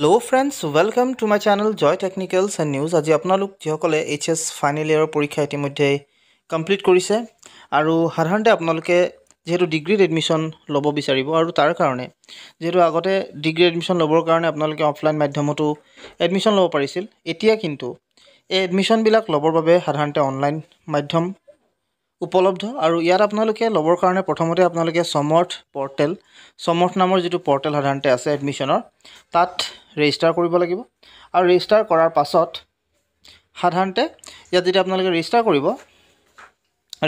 Hello friends, welcome to my channel Joy Technicals and News. আজি আপোনালোক যিসকলে HS final ইয়াৰৰ পৰীক্ষা ইতিমধ্যে কমপ্লিট কৰিছে আৰু সাধাৰণতে আপোনালোকে যেহেতু ডিগ্ৰীত এডমিশন ল'ব বিচাৰিব আৰু তাৰ কাৰণে যেহেতু আগতে ডিগ্ৰী এডমিশন ল'বৰ কাৰণে আপোনালোকে অফলাইন মাধ্যমতো এডমিশন ল'ব পাৰিছিল এতিয়া কিন্তু এই এডমিশন বিলাক ল'বৰ বাবে সাধাৰণতে অনলাইন মাধ্যম উপলব্ধ আৰু ইয়াত আপোনালোকে ল'বৰ কাৰণে প্ৰথমতে আপোনালোকে সমৰ্থ পৰ্টেল সমৰ্থ নামৰ যেটো পৰ্টেল সাধাৰণতে আছে এডমিশনৰ তাত ৰেজিষ্টাৰ কৰিব লাগিব আৰু ৰেজিষ্টাৰ কৰাৰ পাছত সাধাৰণতে ইয়াত যেতিয়া আপোনালোকে ৰেজিষ্টাৰ কৰিব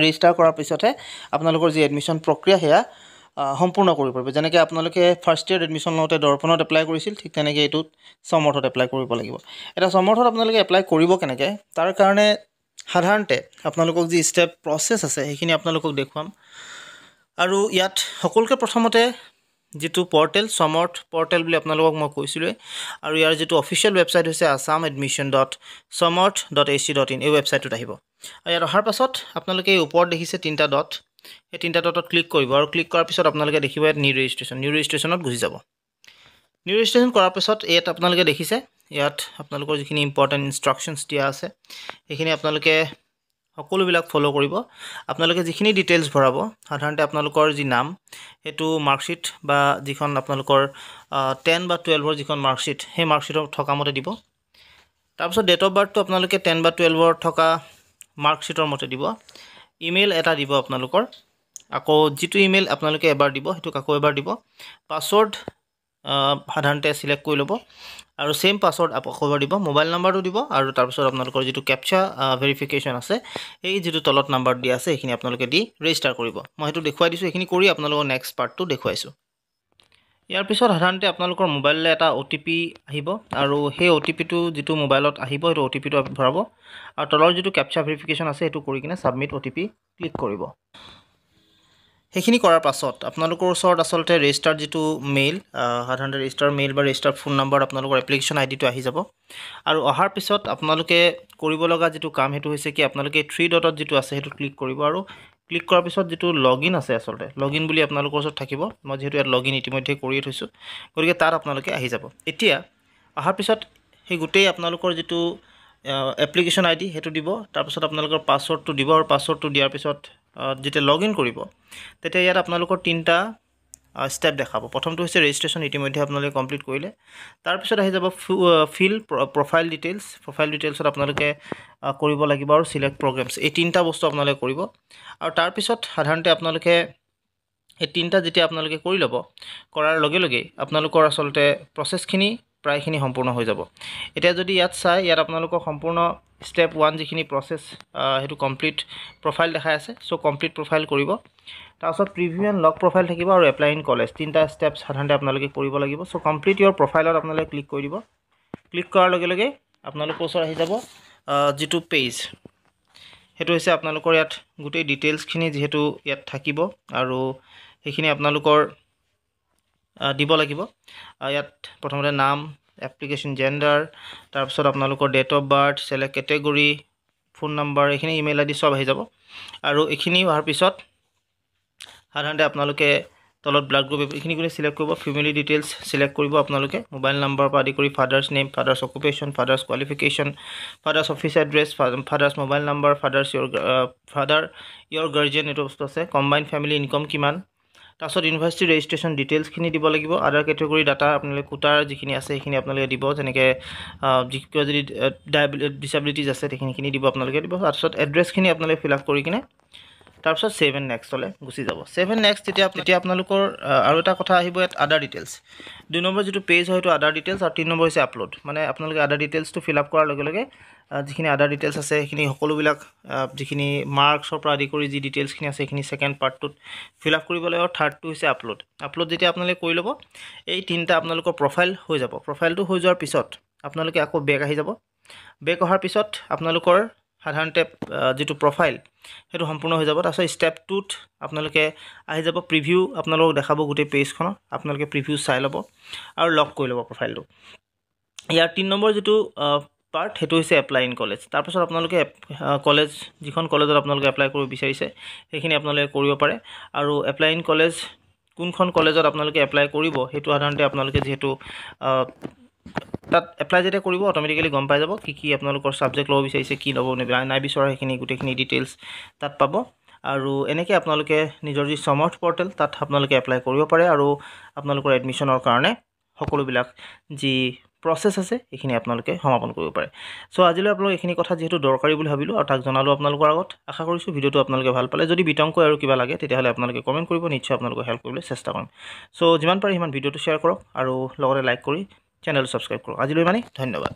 ৰেজিষ্টাৰ কৰাৰ পিছতে আপোনালোকৰ যি এডমিশন প্ৰক্ৰিয়া হেয়া সম্পূৰ্ণ কৰিব পাৰিব যেনেকৈ আপোনালোকে ফাৰ্ষ্ট ইয়াৰ এডমিশন লওঁতে দৰ্পণত এপ্লাই কৰিছিল ঠিক তেনেকৈ এইটোত সমৰ্থত এপ্লাই কৰিব লাগিব এটা সমৰ্থত আপোনালোকে এপ্লাই কৰিব কেনেকৈ তাৰ কাৰণে সাধাৰণতে আপোনালোকক যি ষ্টেপ প্ৰসেস আছে সেইখিনি আপোনালোকক দেখুৱাম আৰু ইয়াত সকলোকে প্ৰথমতে যেটো পৰ্টেল সমৰ্থ পৰ্টেল বুলি আপোনালোকক মই কৈছিলো আৰু ইয়াৰ যেটো অফিচিয়েল ৱেবসাইট হৈছে assamadmission.samorth.ac.in এই ৱেবসাইটত আহিব আৰু ইয়াত অহাৰ পাছত আপোনালোকে ওপৰত দেখিছে তিনটা ডট এই তিনটা ডটত ক্লিক কৰিব আৰু ক্লিক কৰাৰ পিছত আপোনালোকে দেখিব ইয়াত নিউ ৰেজিষ্ট্ৰেচনত গুছি যাব নিউ ৰেজিষ্ট্ৰেচন কৰাৰ পিছত ইয়াত আপোনালোকে দেখিছে ইয়াত আপোনালোকৰ যিখিনি ইম্পৰ্টেন্ট ইনস্ট্ৰাকশনছ দিয়া আছে এইখিনি আপোনালোকে সকলো বিলাক ফলো কৰিব আপোনালোকে যিখিনি ডিটেইলছ ভৰাব সাধাৰণতে আপোনালোকৰ যি নাম হেতু মাৰ্কশিট বা যিখন আপোনালোকৰ 10 বা 12 ৰ যিখন মাৰ্কশিট সেই মাৰ্কশিটত থকা মতে দিব তাৰ পিছত ডেট অফ বাৰ্থটো আপোনালোকে 10 বা 12 ৰ থকা মাৰ্কশিটৰ মতে দিব ইমেইল এটা দিব আপোনালোকৰ আকৌ যেটো ইমেইল আপোনালোকে এবাৰ দিব হেতু আকৌ এবাৰ দিব পাসওয়াৰ্ড সাধাৰণতে সিলেক্ট কৰি ল'ব আৰু সেম পাসওয়াৰ্ড আকৌ দিব মোবাইল নাম্বাৰটো দিব আৰু তাৰ পিছত আপোনালোকৰ যেটো ক্যাপচা ভেৰিফিকেশন আছে এই যেটো তলত নাম্বাৰ দিয়া আছে এইখিনি আপোনালোকে দি ৰেজিষ্টাৰ কৰিব মই হেতু দেখুৱাই দিছো এইখিনি কৰি আপোনালোকৰ নেক্সট পাৰ্টটো দেখুৱাইছো ইয়াৰ পিছত সাধাৰণতে আপোনালোকৰ মোবাইললৈ এটা OTP আহিব আৰু সেই OTPটো যেটো মোবাইলত আহিব হেতু OTPটো ভৰাব আৰু তলৰ যেটো ক্যাপচা ভেৰিফিকেশন আছে হেতু কৰি কিনে সাবমিট OTP ক্লিক কৰিব হেখিনি কৰাৰ পাছত আপোনালোকৰ ওচৰত আসলতে ৰেজিষ্টাৰ যেটো মেইল সাধাৰণতে ৰেজিষ্টাৰ মেইল বা ৰেজিষ্টাৰ ফোন নম্বৰ আপোনালোকৰ এপ্লিকেশন আইডিটো আহি যাব আৰু অহাৰ পিছত আপোনালোকে কৰিব লগা যেটো কাম হেতু হৈছে কি আপোনালোকে 3 ডটত যেটো আছে হেতু ক্লিক কৰিব আৰু ক্লিক কৰাৰ পিছত যেটো লগইন আছে আসলতে লগইন বুলি আপোনালোকৰ ওচৰত থাকিব মই যেহেতু ইয়াত লগইন ইতিমধ্যে কৰি থৈছো গতিকে তাত আপোনালোকে আহি যাব এতিয়া অহাৰ পিছত সেই গুটেই আপোনালোকৰ যেটো এপ্লিকেশন আইডি হেতু দিব তাৰ পিছত আপোনালোকৰ পাসওয়াৰ্ডটো দিব আৰু পাসওয়াৰ্ডটো দিয়াৰ পিছত যেতে লগইন কৰিব তেতিয়া ইয়াত আপোনালোকৰ তিনটা স্টেপ দেখাব প্ৰথমটো হৈছে ৰেজিষ্ট্ৰেচন ইতিমধ্যে আপোনালোকে কমপ্লিট কৰিলে তাৰ পিছত আহি যাব ফিল প্ৰফাইল ডিটেইলছত আপোনালোকে কৰিব লাগিব আৰু সিলেক্ট প্ৰগ্ৰামছ এই তিনটা বস্তু আপোনালোকে কৰিব আৰু তাৰ পিছত সাধাৰণতে আপোনালোকে এই তিনটা যেতিয়া আপোনালোকে কৰি ল'ব কৰাৰ লগে লগে আপোনালোকৰ আসলতে প্ৰসেসখিনি প্ৰায়খিনি সম্পূৰ্ণ হৈ যাব এতিয়া যদি ইয়াত চাই ইয়াত আপোনালোকৰ সম্পূৰ্ণ স্টেপ 1 যিখিনি প্ৰসেস হেতু কমপ্লিট প্ৰফাইল দেখাই আছে সো কমপ্লিট প্ৰফাইল কৰিব তাৰপিছত প্ৰিভিউ এণ্ড লক প্ৰফাইল থাকিব আৰু এপ্লাই ইন কলেজ তিনটা স্টেপ সাধাৰণতে আপোনালোকে কৰিব লাগিব সো কমপ্লিট ইওৰ প্ৰফাইলত আপোনালোকে ক্লিক কৰি দিব ক্লিক কৰাৰ লগে লগে আপোনালোকৰ ওচৰত আহি যাব যেটো পেজ হেতু হৈছে আপোনালোকৰ ইয়াত গুটেই ডিটেইলছখিনি যেহেতু ইয়াত থাকিব আৰু সেইখিনি আপোনালোকৰ দিব লাগিব ইয়াত প্ৰথমতে নাম এপ্লিকেশন জেন্ডাৰ তাৰ পিছত আপোনালোকৰ date of birth select category phone number এইখিনি ইমেইল আইডি সব আহি যাব আৰু এইখিনি হোৱাৰ পিছত সাধাৰণতে আপোনালোকে তলত ব্লাড গ্ৰুপ এইখিনি কৰি সিলেক্ট কৰিব ফ্যামিলি ডিটেইলছ সিলেক্ট কৰিব আপোনালোকে মোবাইল নম্বৰ পৰা আদি কৰি father's name father's occupation father's qualification father's office address father's mobile number father's your guardian এটো বস্তু আছে কম্বাইন্ড ফ্যামিলি ইনকাম কিমান তাৰপিছত ইউনিভাৰ্সিটি ৰেজিষ্ট্ৰেচন ডিটেইলছখিনি দিব লাগিব আদাৰ ক্যাটেগৰি ডাটা আপোনালোকে কোটাৰ যিখিনি আছে সেইখিনি আপোনালোকে দিব যেনেকৈ যিকিও যদি ডিসেবিলিটিজ আছে সেইখিনি দিব আপোনালোকে দিব তাৰপিছত এড্ৰেছখিনি আপোনালোকে ফিল আপ কৰি কিনে তাৰপিছত 7 নেক্সটলে গুছি যাব 7 নেক্সট তেতিয়া আপোনালোকৰ আৰু এটা কথা আহিব ইয়াত আদাৰ ডিটেইলছ 2 নম্বৰ যেটো পেজ হয়তো আদাৰ ডিটেইলছ আৰু 3 নম্বৰ হৈছে আপলোড মানে আপোনালোকে আদাৰ ডিটেইলছটো ফিল আপ কৰাৰ লগে লগে যিখিনি আদাৰ ডিটেইলছ আছে সেইখিনি সকলো বিলাক যিখিনি মাৰ্কছৰ পৰা আদি কৰি যি ডিটেইলছখিনি আছে সেইখিনি সেকেন্ড পাৰ্টটোত ফিল আপ কৰিব লাগিব আৰু থাৰ্ডটো হৈছে আপলোড যেতিয়া আপোনালোকে কৰি ল'ব এই তিনটা আপোনালোকৰ প্ৰফাইল হৈ যাব প্ৰফাইলটো হৈ যোৱাৰ পিছত আপোনালোকে আকৌ বেক আহি যাব বেক অহাৰ পিছত আপোনালোকৰ সাধাৰণতে যেটো প্ৰফাইল হেতু সম্পূৰ্ণ হৈ যাব তাৰপিছত স্টেপ 2ত আপোনালোকে আহি যাব প্ৰিভিউ আপোনালোকক দেখাব গোটেই পেজখন আপোনালোকে প্ৰিভিউ চাই ল'ব আৰু লক কৰি ল'ব প্ৰফাইলটো ইয়াৰ 3 নম্বৰ যেটো পাৰ্ট হেতু হৈছে এপ্লাই ইন কলেজ তাৰ পিছত আপোনালোকে কলেজ যিখন কলেজত আপোনালোকে এপ্লাই কৰিব বিচাৰিছে সেইখিনি আপোনালোকে কৰিব পাৰে আৰু এপ্লাই ইন কলেজ কোনখন কলেজত আপোনালোকে এপ্লাই কৰিব হেতু সাধাৰণতে আপোনালোকে যেহেতু তাত এপ্লাই যেতিয়া কৰিব অট'মেটিকেলি গম পাই যাব কি আপোনালোকৰ ছাবজেক্ট ল'ব বিচাৰিছে কি ল'ব নাই বিচৰা সেইখিনি গোটেইখিনি ডিটেইলছ তাত পাব আৰু এনেকৈ আপোনালোকে নিজৰ যি সমৰ্থ পৰ্টেল তাত আপোনালোকে এপ্লাই কৰিব পাৰে আৰু আপোনালোকৰ এডমিশ্যনৰ কাৰণে সকলোবিলাক যি প্ৰচেছ আছে এইখিনি আপোনালোকে সমাপন কৰিব পাৰে সো আজিলৈ আপোনালোক এইখিনি কথা যেহেতু দৰকাৰী বুলি ভাবিলোঁ আৰু তাক জনালোঁ আপোনালোকৰ আগত আশা কৰিছোঁ ভিডিঅ'টো আপোনালোকে ভাল পালে যদি বিতংকৈ আৰু কিবা লাগে তেতিয়াহ'লে আপোনালোকে কমেণ্ট কৰিব নিশ্চয় আপোনালোকক হেল্প কৰিবলৈ চেষ্টা কৰিম সো যিমান পাৰে সিমান ভিডিঅ'টো শ্বেয়াৰ কৰক আৰু লগতে লাইক কৰি চেনেলটো ছাবস্ক্ৰাইব কৰক আজিলৈ মানে ধন্যবাদ